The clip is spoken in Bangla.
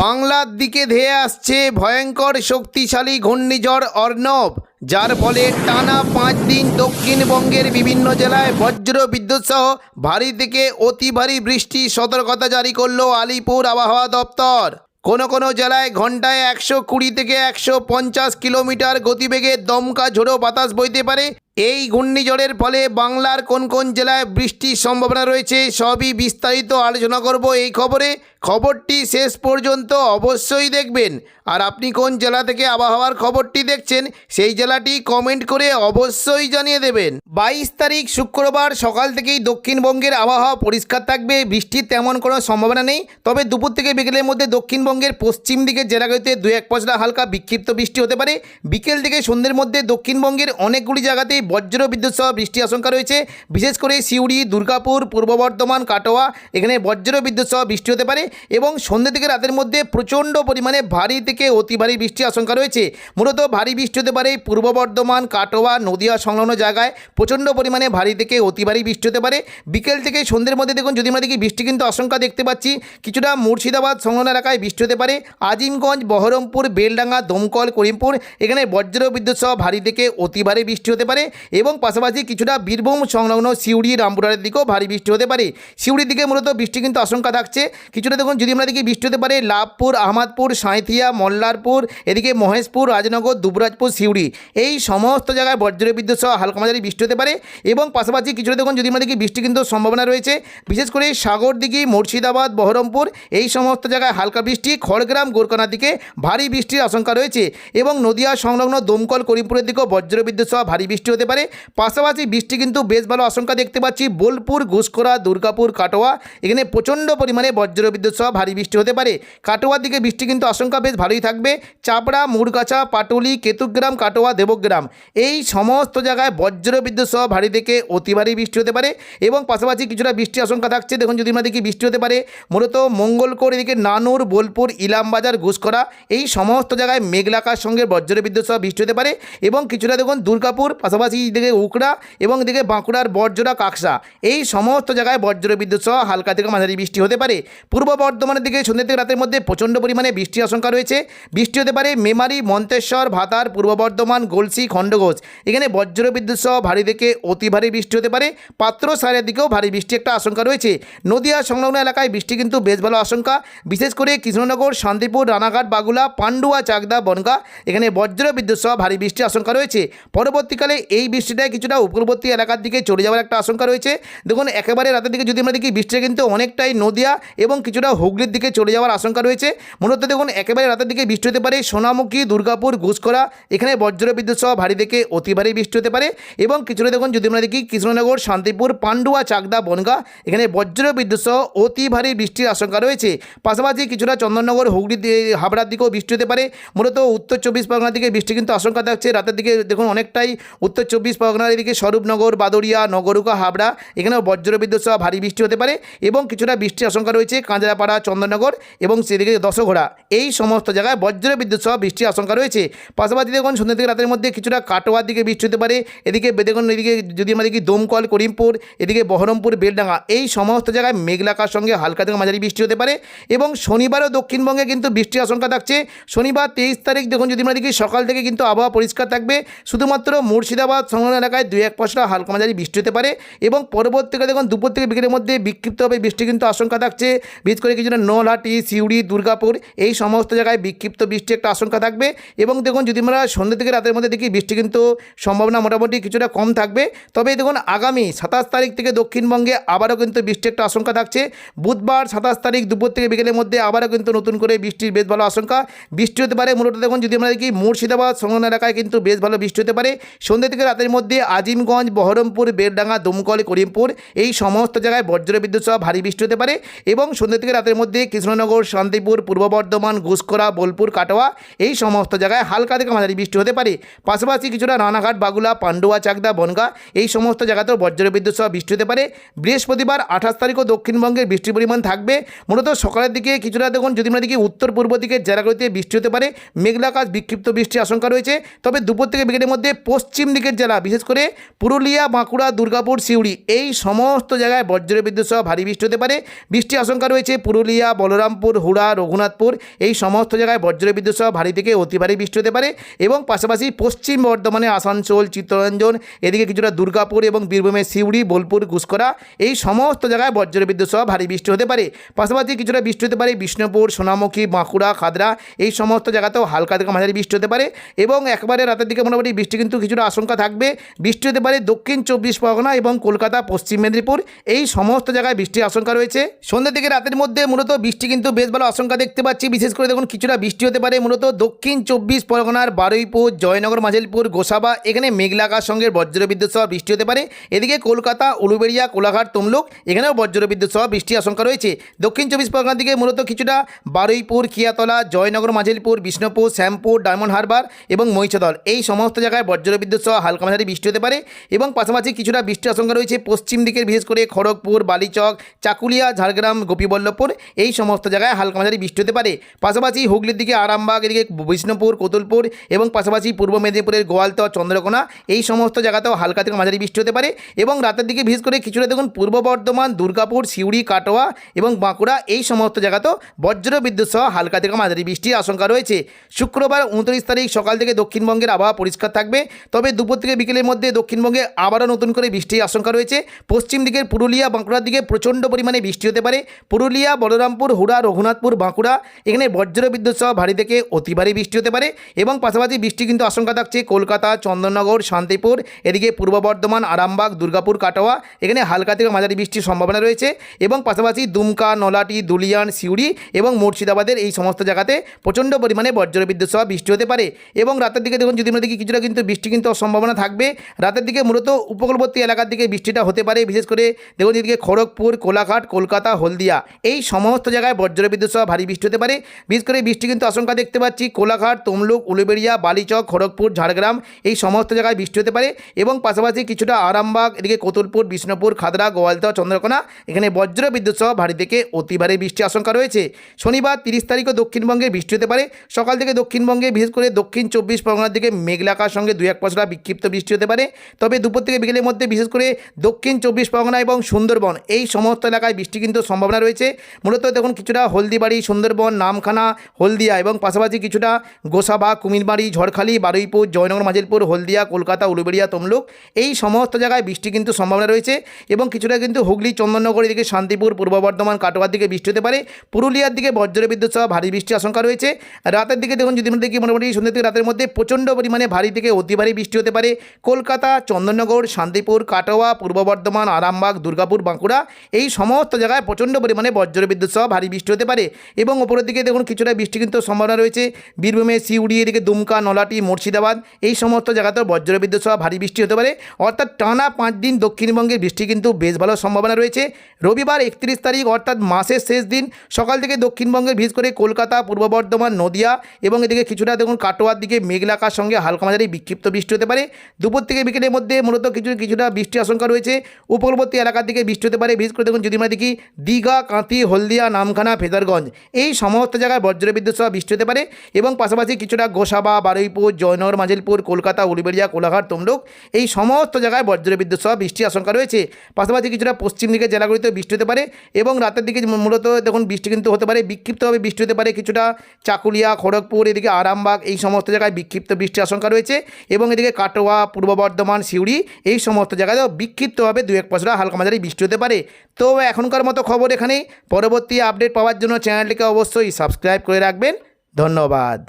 বাংলার দিকে ধেয়ে আসছে ভয়ঙ্কর শক্তিশালী ঘূর্ণিঝড় অর্ণব, যার ফলে টানা 5 দিন দক্ষিণবঙ্গের বিভিন্ন জেলায় বজ্র বিদ্যুৎ সহ ভারী থেকে অতি ভারী বৃষ্টির সতর্কতা জারি করল আলিপুর আবহাওয়া দপ্তর। কোনো জেলায় ঘন্টায় 120 থেকে 150 কিলোমিটার গতিবেগে দমকা ঝোড়ো বাতাস বইতে পারে। এই ঘূর্ণিঝড়ের ফলে বাংলার কোন জেলায় বৃষ্টির সম্ভাবনা রয়েছে সবই বিস্তারিত আলোচনা করব এই খবরে। খবরটি শেষ পর্যন্ত অবশ্যই দেখবেন। আর আপনি কোন জেলা থেকে আবহাওয়ার খবরটি দেখছেন সেই জেলাটি কমেন্ট করে অবশ্যই জানিয়ে দেবেন। 22 তারিখ শুক্রবার সকাল থেকেই দক্ষিণবঙ্গের আবহাওয়া পরিষ্কার থাকবে, বৃষ্টির তেমন কোনো সম্ভাবনা নেই। তবে দুপুর থেকে বিকেলের মধ্যে দক্ষিণবঙ্গের পশ্চিম দিকের জেলাগুলিতে 2-1 পশলা হালকা বিক্ষিপ্ত বৃষ্টি হতে পারে। বিকেল থেকে সন্ধ্যের মধ্যে দক্ষিণবঙ্গের অনেকগুলি জায়গাতেই বজ্র বিদ্যুৎ সহ বৃষ্টির আশঙ্কা রয়েছে। বিশেষ করে সিউড়ি, দুর্গাপুর, পূর্ব বর্ধমান, কাটোয়া এখানে বজ্র বিদ্যুৎ সহ বৃষ্টি হতে পারে এবং সন্ধ্যে থেকে রাতের মধ্যে প্রচণ্ড পরিমাণে ভারী থেকে অতি ভারী বৃষ্টির আশঙ্কা রয়েছে। মূলত ভারী বৃষ্টি হতে পারে পূর্ব বর্ধমান, কাটোয়া, নদিয়া সংলগ্ন জায়গায় প্রচণ্ড পরিমাণে ভারী থেকে অতি ভারী বৃষ্টি হতে পারে। বিকেল থেকে সন্ধ্যের মধ্যে দেখুন যদি আমরা দেখি বৃষ্টি কিন্তু আশঙ্কা দেখতে পাচ্ছি। কিছুটা মুর্শিদাবাদ সংলগ্ন এলাকায় বৃষ্টি হতে পারে। আজিমগঞ্জ, বহরমপুর, বেলডাঙ্গা, দমকল, করিমপুর এখানে বজ্র বিদ্যুৎ সহ ভারী থেকে অতি ভারী বৃষ্টি হতে পারে এবং পাশাপাশি কিছুটা বীরভূম সংলগ্ন সিউড়ি, রামপুরহাটের দিকেও ভারী বৃষ্টি হতে পারে। সিউড়ির দিকে মূলত বৃষ্টি কিন্তু আশঙ্কা থাকছে। কিছুটা দেখুন যদি আমরা দেখি বৃষ্টি হতে পারে লাভপুর, আহমদপুর, সাঁইথিয়া, মল্লারপুর, এদিকে মহেশপুর, রাজনগর, দুবরাজপুর, সিউড়ি এই সমস্ত জায়গায় বজ্র বিদ্যুৎ সহ হালকা মাঝারি বৃষ্টি হতে পারে এবং পাশাপাশি কিছুটা দেখুন যদি আমরা দেখি বৃষ্টি কিন্তু সম্ভাবনা রয়েছে। বিশেষ করে সাগরদিঘি, মুর্শিদাবাদ, বহরমপুর এই সমস্ত জায়গায় হালকা বৃষ্টি, খড়গ্রাম, গোরকানার দিকে ভারী বৃষ্টির আশঙ্কা রয়েছে এবং নদিয়া সংলগ্ন দমকল, করিমপুরের দিকেও বজ্র বিদ্যুৎ সহ ভারী বৃষ্টি হতে পারে। পাশাপাশি বৃষ্টি কিন্তু বেশ ভালো আশঙ্কা দেখতে পাচ্ছি বোলপুর, ঘুষকরা, দুর্গাপুর, কাটোয়া এখানে প্রচণ্ড পরিমাণে বজ্র বিদ্যুৎ সহ ভারী বৃষ্টি হতে পারে। কাটোয়ার দিকে বৃষ্টি কিন্তু আশঙ্কা বেশ ভালোই থাকবে। চাপড়া, মুরগাছা, পাটুলি, কেতুগ্রাম, কাটোয়া, দেবগ্রাম এই সমস্ত জায়গায় বজ্র বিদ্যুৎ সহ ভারী থেকে অতি ভারী বৃষ্টি হতে পারে এবং পাশাপাশি কিছুটা বৃষ্টি আশঙ্কা থাকছে। দেখুন যদি আমরা দেখি বৃষ্টি হতে পারে মূলত মঙ্গলকোট, এদিকে নানুর, বোলপুর, ইলামবাজার, ঘুষকরা এই সমস্ত জায়গায় মেঘলাকার সঙ্গে বজ্র বিদ্যুৎ সহ বৃষ্টি হতে পারে এবং কিছুটা দেখুন দুর্গাপুর, পাশাপাশি এদিকে উকড়া এবং এদিকে বাঁকুড়ার বড়জোড়া, কাকসা এই সমস্ত জায়গায় বজ্র বিদ্যুৎ সহ হালকা থেকে মাঝারি বৃষ্টি হতে পারে। পূর্ব বর্ধমানের দিকে সন্ধ্যা থেকে রাতের মধ্যে প্রচণ্ড পরিমাণে বৃষ্টির আশঙ্কা রয়েছে। বৃষ্টি হতে পারে মেমারি, মন্তেশ্বর, ভাতার, পূর্ব বর্ধমান, গলসি, খণ্ডঘোষ এখানে বজ্র বিদ্যুৎ সহ ভারী থেকে অতি ভারী বৃষ্টি হতে পারে। পাত্রসারের দিকেও ভারী বৃষ্টি একটা আশঙ্কা রয়েছে। নদিয়া সংলগ্ন এলাকায় বৃষ্টি কিন্তু বেশ ভালো আশঙ্কা। বিশেষ করে কৃষ্ণনগর, শান্তিপুর, রানাঘাট, বাগুলা, পান্ডুয়া, চাকদা, বনগাঁ এখানে বজ্র বিদ্যুৎ সহ ভারী বৃষ্টির আশঙ্কা রয়েছে। পরবর্তীকালে এই বৃষ্টিটায় কিছুটা উপকূলবর্তী এলাকার দিকে চলে যাওয়ার একটা আশঙ্কা রয়েছে। দেখুন একেবারে রাতের দিকে যদি আমরা দেখি বৃষ্টিটা কিন্তু অনেকটাই নদিয়া এবং কিছুটা হুগলির দিকে চলে যাওয়ার আশঙ্কা রয়েছে। মূলত দেখুন একেবারে রাতের দিকে বৃষ্টি হতে পারে সোনামুখী, দুর্গাপুর, ঘুষকরা এখানে বজ্র বিদ্যুৎ সহ ভারী থেকে অতি ভারী বৃষ্টি হতে পারে এবং কিছুটা দেখুন যদি আমরা দেখি কৃষ্ণনগর, শান্তিপুর, পান্ডুয়া, চাকদা, বনগাঁ এখানে বজ্র বিদ্যুৎ সহ অতি ভারী বৃষ্টির আশঙ্কা রয়েছে। পাশাপাশি কিছুটা চন্দননগর, হুগলি, হাবড়ার দিকেও বৃষ্টি হতে পারে। মূলত উত্তর 24 পরগনার দিকে বৃষ্টি কিন্তু আশঙ্কা থাকছে। রাতের দিকে দেখুন অনেকটাই উত্তর 24 পরগনার এদিকে স্বরূপনগর, বাদুড়িয়া, নগরুকা, হাবড়া এখানেও বজ্র বিদ্যুৎ সহ ভারী বৃষ্টি হতে পারে এবং কিছুটা বৃষ্টির আশঙ্কা রয়েছে কাঁচরাপাড়া, চন্দননগর এবং সেদিকে দশঘোড়া এই সমস্ত জায়গায় বজ্র বিদ্যুৎ সহ বৃষ্টির আশঙ্কা রয়েছে। পাশাপাশি দেখুন সন্ধ্যা থেকে রাতের মধ্যে কিছুটা কাটোয়ার দিকে বৃষ্টি হতে পারে। এদিকে দেখুন এদিকে যদি আমরা দেখি দমকল, করিমপুর, এদিকে বহরমপুর, বেলডাঙ্গা এই সমস্ত জায়গায় মেঘলাকার সঙ্গে হালকা থেকে মাঝারি বৃষ্টি হতে পারে এবং শনিবারও দক্ষিণবঙ্গে কিন্তু বৃষ্টির আশঙ্কা থাকছে। শনিবার 23 তারিখ দেখুন যদি আমরা দেখি সকাল থেকে কিন্তু আবহাওয়া পরিষ্কার থাকবে। শুধুমাত্র মুর্শিদাবাদ সংলগ্ন এলাকায় 2-1 পশলা হালকা মাঝারি বৃষ্টি হতে পারে এবং পরবর্তীকালে দেখুন দুপুর থেকে বিকেলের মধ্যে বিক্ষিপ্তভাবে বৃষ্টি কিন্তু আশঙ্কা থাকছে। বিশেষ করে কিছুটা নলহাটি, সিউড়ি, দুর্গাপুর এই সমস্ত জায়গায় বিক্ষিপ্ত বৃষ্টি একটা আশঙ্কা থাকবে এবং দেখুন যদি আমরা সন্ধ্যা থেকে রাতের মধ্যে দেখি বৃষ্টি কিন্তু সম্ভাবনা মোটামুটি কিছুটা কম থাকবে। তবে দেখুন আগামী 27 তারিখ থেকে দক্ষিণবঙ্গে আবারও কিন্তু বৃষ্টির একটা আশঙ্কা থাকছে। বুধবার 27 তারিখ দুপুর থেকে বিকেলের মধ্যে আবারও কিন্তু নতুন করে বৃষ্টির বেশ ভালো আশঙ্কা। বৃষ্টি হতে পারে মূলত দেখুন যদি আমরা দেখি মুর্শিদাবাদ সংলগ্ন এলাকায় কিন্তু বেশ ভালো বৃষ্টি হতে পারে। সন্ধ্যা থেকে রাতের মধ্যে আজিমগঞ্জ, বহরমপুর, বেলডাঙ্গা, দমকল, করিমপুর এই সমস্ত জায়গায় বজ্র বিদ্যুৎ সহ ভারী বৃষ্টি হতে পারে এবং সন্ধ্যা থেকে রাতের মধ্যে কৃষ্ণনগর, শান্তিপুর, পূর্ব বর্ধমান, ঘুষকরা, বোলপুর, কাটোয়া এই সমস্ত জায়গায় হালকা থেকে মাঝারি বৃষ্টি হতে পারে। পাশাপাশি কিছুটা রানাঘাট, বাগুলা, পান্ডুয়া, চাকদা, বনগাঁ এই সমস্ত জায়গাতেও বজ্র বিদ্যুৎ সহ বৃষ্টি হতে পারে। বৃহস্পতিবার 28 তারিখও দক্ষিণবঙ্গের বৃষ্টির পরিমাণ থাকবে। মূলত সকালের দিকে কিছুটা দেখুন যদি আমরা দেখি উত্তর পূর্ব দিকের জেলাগুলিতে বৃষ্টি হতে পারে, মেঘলাকাশ বিক্ষিপ্ত বৃষ্টির আশঙ্কা রয়েছে। তবে দুপুর থেকে বিকেলের মধ্যে পশ্চিম দিকে দিকের জেলা বিশেষ করে পুরুলিয়া, বাঁকুড়া, দুর্গাপুর, সিউড়ি এই সমস্ত জায়গায় বজ্রবিদ্যুৎ সহ ভারী বৃষ্টি হতে পারে। বৃষ্টির আশঙ্কা রয়েছে পুরুলিয়া, বলরামপুর, হুড়া, রঘুনাথপুর এই সমস্ত জায়গায় বজ্রবিদ্যুৎ সহ ভারী থেকে অতি ভারী বৃষ্টি হতে পারে। এবং পাশাপাশি পশ্চিম বর্ধমানে আসানসোল, চিত্তরঞ্জন এদিকে কিছুটা দুর্গাপুর এবং বীরভূমের সিউড়ি, বোলপুর, গুসকরা এই সমস্ত জায়গায় বজ্রবিদ্যুৎ সহ ভারী বৃষ্টি হতে পারে। পাশাপাশি কিছুটা বৃষ্টি হতে পারে বিষ্ণুপুর, সোনামুখী, বাঁকুড়া, খাদরা এই সমস্ত জায়গাতেও হালকা থেকে মাঝারি বৃষ্টি হতে পারে। এবং একবারে রাতের দিকে মোটামুটি বৃষ্টি কিন্তু কিছুটা আশঙ্কা থাকবে। বৃষ্টি হতে পারে দক্ষিণ 24 পরগনা এবং কলকাতা, পশ্চিম মেদিনীপুর এই সমস্ত জায়গায় বৃষ্টির আশঙ্কা রয়েছে। সন্ধ্যা থেকে রাতের মধ্যে মূলত বৃষ্টি কিন্তু বেশ ভালো আশঙ্কা দেখতে পাচ্ছি। বিশেষ করে দেখুন কিছুটা বৃষ্টি হতে পারে মূলত দক্ষিণ 24 পরগনার বারুইপুর, জয়নগর, মাঝেলপুর, গোসাবা এখানে মেঘলা আকাশ সঙ্গে বজ্রবিদ্যুৎ সহ বৃষ্টি হতে পারে। এদিকে কলকাতা, উলুবেড়িয়া, কোলাঘাট, তমলুক এখানেও বজ্রবিদ্যুৎ সহ বৃষ্টির আশঙ্কা রয়েছে। দক্ষিণ 24 পরগনার দিকে মূলত কিছুটা বারুইপুর, খিয়াতলা, জয়নগর, মাঝেলপুর, বিষ্ণুপুর, শ্যামপুর, ডায়মন্ড হারবার এবং মহিষাদল এই সমস্ত জায়গায় বজ্রবিদ্যুৎ সহ হালকা মাঝারি বৃষ্টি হতে পারে। এবং পাশাপাশি কিছুটা বৃষ্টির আশঙ্কা রয়েছে পশ্চিম দিকের বিশেষ করে খড়গপুর, বালিচক, চাকুলিয়া, ঝাড়গ্রাম, গোপীবল্লভপুর এই সমস্ত জায়গায় হালকা মাঝারি বৃষ্টি হতে পারে। পাশাপাশি হুগলির দিকে আরামবাগ, এদিকে বিষ্ণুপুর, কোতুলপুর এবং পাশাপাশি পূর্ব মেদিনীপুরের গোয়ালতর, চন্দ্রকোনা এই সমস্ত জায়গাতেও হালকা থেকে মাঝারি বৃষ্টি হতে পারে। এবং রাতের দিকে বিশেষ করে কিছুটা দেখুন পূর্ব বর্ধমান, দুর্গাপুর, সিউড়ি, কাটোয়া এবং বাঁকুড়া এই সমস্ত জায়গাতেও বজ্রবিদ্যুৎ সহ হালকা থেকে মাঝারি বৃষ্টির আশঙ্কা রয়েছে। শুক্রবার 29 তারিখ সকাল থেকে দক্ষিণবঙ্গের আবহাওয়া পরিষ্কার থাকবে, তবে দুপুর থেকে বিকেলের মধ্যে দক্ষিণবঙ্গে আবারও নতুন করে বৃষ্টির আশঙ্কা রয়েছে। পশ্চিম দিকের পুরুলিয়া, বাঁকুড়ার দিকে প্রচণ্ড পরিমাণে বৃষ্টি হতে পারে। পুরুলিয়া, বলরামপুর, হুড়া, রঘুনাথপুর, বাঁকুড়া এখানে বজ্রবিদ্যুৎ সহ ভারী থেকে অতি ভারী বৃষ্টি হতে পারে। এবং পাশাপাশি বৃষ্টি কিন্তু আশঙ্কা থাকছে কলকাতা, চন্দননগর, শান্তিপুর এদিকে পূর্ব বর্ধমান, আরামবাগ, দুর্গাপুর, কাটোয়া এখানে হালকা থেকে মাঝারি বৃষ্টির সম্ভাবনা রয়েছে। এবং পাশাপাশি দুমকা, নলাটি, দুলিয়ান, সিউড়ি এবং মুর্শিদাবাদের এই সমস্ত জায়গাতে প্রচণ্ড পরিমাণে বজ্রবিদ্যুৎ সহ বৃষ্টি হতে পারে। এবং রাতের দিকে দেখুন যদি আমরা দেখি কিছুটা কিন্তু বৃষ্টি কিন্তু সম্ভাবনা থাকবে। রাতের দিকে মূলত উপকূলবর্তী এলাকার দিকে বৃষ্টিটা হতে পারে। বিশেষ করে দেখুন এদিকে খড়গপুর, কোলাঘাট, কলকাতা, হলদিয়া এই সমস্ত জায়গায় বজ্রবিদ্যুৎ সহ ভারী বৃষ্টি হতে পারে। বিশেষ করে বৃষ্টি কিন্তু আশঙ্কা দেখতে পাচ্ছি কোলাঘাট, তমলুক, উলুবেড়িয়া, বালিচক, খড়গপুর, ঝাড়গ্রাম এই সমস্ত জায়গায় বৃষ্টি হতে পারে। এবং পাশাপাশি কিছুটা আরামবাগ, এদিকে কোতুলপুর, বিষ্ণুপুর, খাদরা, গোয়ালতর, চন্দ্রকোনা এখানে বজ্রবিদ্যুৎ সহ ভারী থেকে অতি ভারী বৃষ্টির আশঙ্কা রয়েছে। শনিবার 30 তারিখও দক্ষিণবঙ্গে বৃষ্টি হতে পারে। সকাল থেকে দক্ষিণবঙ্গে বিশেষ করে দক্ষিণ 24 পরগনার দিকে মেঘলা আকাশ সঙ্গে 2-1 পশলা বিক্ষিপ্ত বৃষ্টি হতে পারে। তবে দুপুর থেকে বিকেলের মধ্যে বিশেষ করে দক্ষিণ 24 পরগনা এবং সুন্দরবন এই সমস্ত এলাকায় বৃষ্টি কিন্তু সম্ভাবনা রয়েছে। মূলত দেখুন কিছুটা হলদিবাড়ি, সুন্দরবন, নামখানা, হলদিয়া এবং পাশাপাশি কিছুটা গোসাবা, কুমিরবাড়ি, ঝড়খালি, বারুইপুর, জয়নগর, মাঝেলপুর, হলদিয়া, কলকাতা, উলুবেড়িয়া, তমলুক এই সমস্ত জায়গায় বৃষ্টি কিন্তু সম্ভাবনা রয়েছে। এবং কিছুটা কিন্তু হুগলি, চন্দননগর এদিকে শান্তিপুর, পূর্ব বর্ধমান, কাটোয়ার দিকে বৃষ্টি হতে পারে। পুরুলিয়ার দিকে বজ্রবিদ্যুৎ সহ ভারী বৃষ্টির আশঙ্কা রয়েছে। রাতের দিকে দেখুন যদি আমরা দেখি মোটামুটি সন্ধ্যা থেকে রাতের মধ্যে প্রচণ্ড পরিমাণে ভারী থেকে অতি ভারী বৃষ্টি হতে পারে। কলকাতা, চন্দননগর, শান্তিপুর, কাটোয়া, পূর্ব বর্ধমান, আরামবাগ, দুর্গাপুর, বাঁকুড়া এই সমস্ত জায়গায় প্রচণ্ড পরিমাণে বজ্রবিদ্যুৎ সহ ভারী বৃষ্টি হতে পারে। এবং ওপরের দিকে দেখুন কিছুটা বৃষ্টি কিন্তু সম্ভাবনা রয়েছে বীরভূমে, সিউড়ি এদিকে দুমকা, নলাটি, মুর্শিদাবাদ এই সমস্ত জায়গাতেও বজ্রবিদ্যুৎ সহ ভারী বৃষ্টি হতে পারে। অর্থাৎ টানা 5 দিন দক্ষিণবঙ্গে বৃষ্টি কিন্তু বেশ ভালো সম্ভাবনা রয়েছে। রবিবার 31 তারিখ অর্থাৎ মাসের শেষ দিন সকাল থেকে দক্ষিণবঙ্গের বিশেষ করে কলকাতা, পূর্ব বর্ধমান, নদিয়া এবং এদিকে কিছুটা দেখুন কাটোয়ার দিকে মেঘলা আকাশ সঙ্গে হালকা মাঝারি বিক্ষিপ্ত বৃষ্টি হতে পারে। দুপুর থেকে বিকেলের মধ্যে মূলত কিছুটা বৃষ্টির আশঙ্কা রয়েছে। উপকূলবর্তী এলাকার দিকে বৃষ্টি হতে পারে। বিশেষ করে দেখুন যদি আমরা দেখি দীঘা, কাঁথি, হলদিয়া, নামখানা, ফেজারগঞ্জ এই সমস্ত জায়গায় বজ্রবিদ্যুৎ সহ বৃষ্টি হতে পারে। এবং পাশাপাশি কিছুটা গোসাবা, বারুইপুর, জয়নগর, মাঝেলপুর, কলকাতা, উলুবেড়িয়া, কোলাঘাট, তমলুক এই সমস্ত জায়গায় বজ্রবিদ্যুৎ সহ বৃষ্টির আশঙ্কা রয়েছে। পাশাপাশি কিছুটা পশ্চিম দিকের জেলাগুলিতে বৃষ্টি হতে পারে। এবং রাতের দিকে মূলত দেখুন বৃষ্টি কিন্তু হতে পারে, বিক্ষিপ্তভাবে বৃষ্টি হতে পারে কিছুটা চাকুলিয়া, খড়গপুর এদিকে আরামবাগ এই সমস্ত জায়গায় বিক্ষিপ্ত বৃষ্টির আশঙ্কা রয়েছে। এবং এদিকে কাটোয়া, পূর্ব বর্ধমান, সিউড়ি এই সমস্ত জায়গায়ও বিক্ষিপ্তভাবে 2-1 পশলা হালকা মাঝারি বৃষ্টি হতে পারে। তো এখনকার মতো খবর এখানেই। পরবর্তী আপডেট পাওয়ার জন্য চ্যানেলটিকে অবশ্যই সাবস্ক্রাইব করে রাখবেন। ধন্যবাদ।